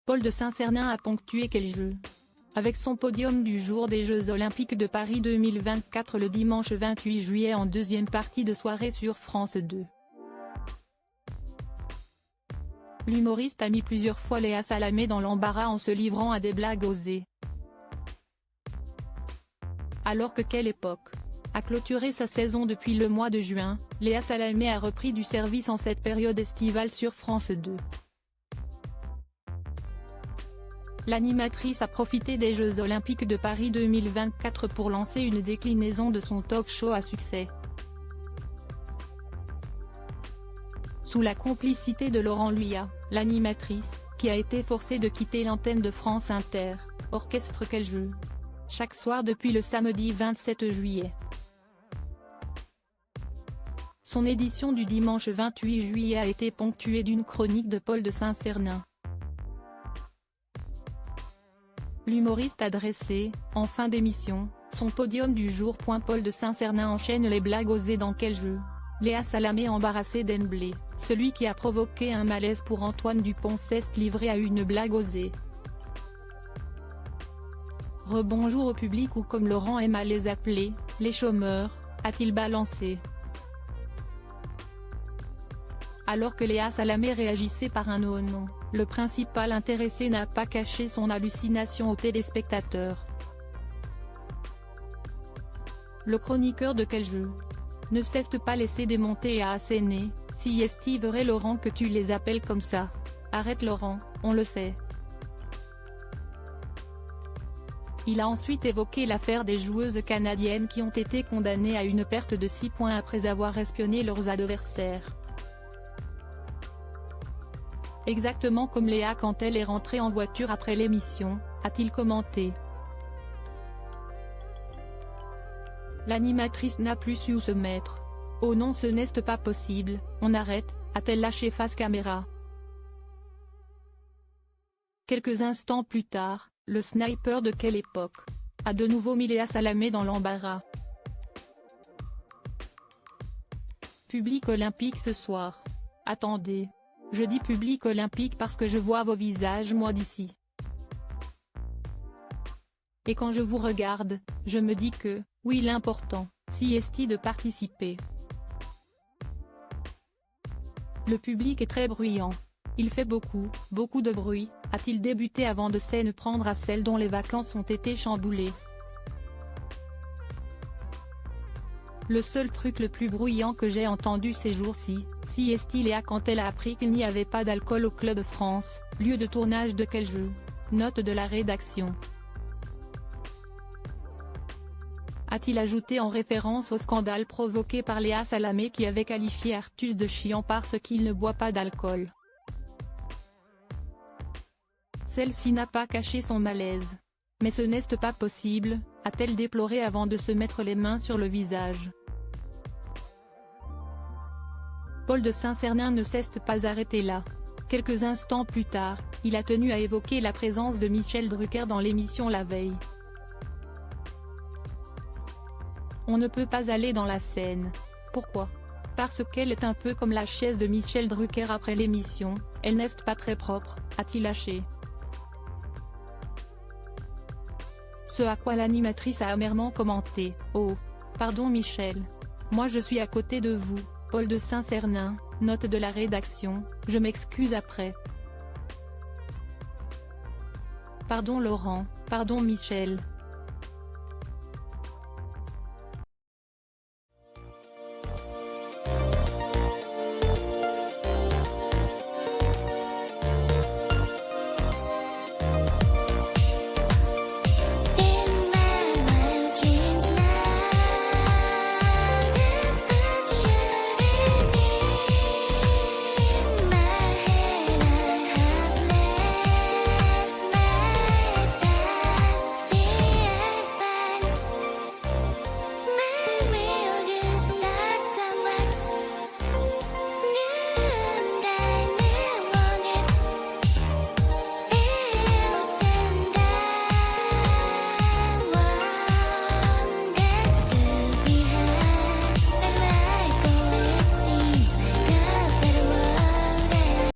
Paul de Saint-Cernin a ponctué quel jeu? Avec son podium du jour des Jeux Olympiques de Paris 2024 le dimanche 28 juillet en deuxième partie de soirée sur France 2. L'humoriste a mis plusieurs fois Léa Salamé dans l'embarras en se livrant à des blagues osées. Alors que Quelle Époque a clôturé sa saison depuis le mois de juin, Léa Salamé a repris du service en cette période estivale sur France 2. L'animatrice a profité des Jeux Olympiques de Paris 2024 pour lancer une déclinaison de son talk-show à succès. Sous la complicité de Laurent Luyat, l'animatrice, qui a été forcée de quitter l'antenne de France Inter, orchestre Quel jeu? Chaque soir depuis le samedi 27 juillet. Son édition du dimanche 28 juillet a été ponctuée d'une chronique de Paul de Saint-Cernin. L'humoriste a dressé, en fin d'émission, son podium du jour. Paul de Saint-Cernin enchaîne les blagues osées dans Quel jeu? Léa Salamé embarrassée d'Emblé, celui qui a provoqué un malaise pour Antoine Dupont s'est livré à une blague osée. Rebonjour au public ou comme Laurent aime à les appeler, les chômeurs, a-t-il balancé. Alors que Léa Salamé réagissait par un non, le principal intéressé n'a pas caché son hallucination aux téléspectateurs. Le chroniqueur de Quel jeu? Ne cesse pas laisser démonter et à asséner, si est vrai Laurent que tu les appelles comme ça. Arrête Laurent, on le sait. Il a ensuite évoqué l'affaire des joueuses canadiennes qui ont été condamnées à une perte de 6 points après avoir espionné leurs adversaires. Exactement comme Léa quand elle est rentrée en voiture après l'émission, a-t-il commenté. L'animatrice n'a plus su où se mettre. Oh non, ce n'est pas possible, on arrête, a-t-elle lâché face caméra. Quelques instants plus tard, le sniper de Quelle Époque a de nouveau mis Léa Salamé dans l'embarras. Public olympique ce soir. Attendez. Je dis public olympique parce que je vois vos visages moi d'ici. Et quand je vous regarde, je me dis que, oui l'important, si est de participer. Le public est très bruyant. Il fait beaucoup de bruit, a-t-il débuté avant de s'en prendre à celle dont les vacances ont été chamboulées. Le seul truc le plus bruyant que j'ai entendu ces jours-ci, si est Léa quand elle a appris qu'il n'y avait pas d'alcool au Club France, lieu de tournage de Quel jeu? Note de la rédaction. A-t-il ajouté en référence au scandale provoqué par Léa Salamé qui avait qualifié Artus de chiant parce qu'il ne boit pas d'alcool. Celle-ci n'a pas caché son malaise. Mais ce n'est pas possible, a-t-elle déploré avant de se mettre les mains sur le visage. Paul de Saint-Cernin ne s'est pas arrêté là. Quelques instants plus tard, il a tenu à évoquer la présence de Michel Drucker dans l'émission la veille. On ne peut pas aller dans la scène. Pourquoi? Parce qu'elle est un peu comme la chaise de Michel Drucker après l'émission, elle n'est pas très propre, a-t-il lâché. Ce à quoi l'animatrice a amèrement commenté, oh, pardon Michel. Moi je suis à côté de vous, Paul de Saint-Cernin, note de la rédaction, je m'excuse après. Pardon Laurent, pardon Michel.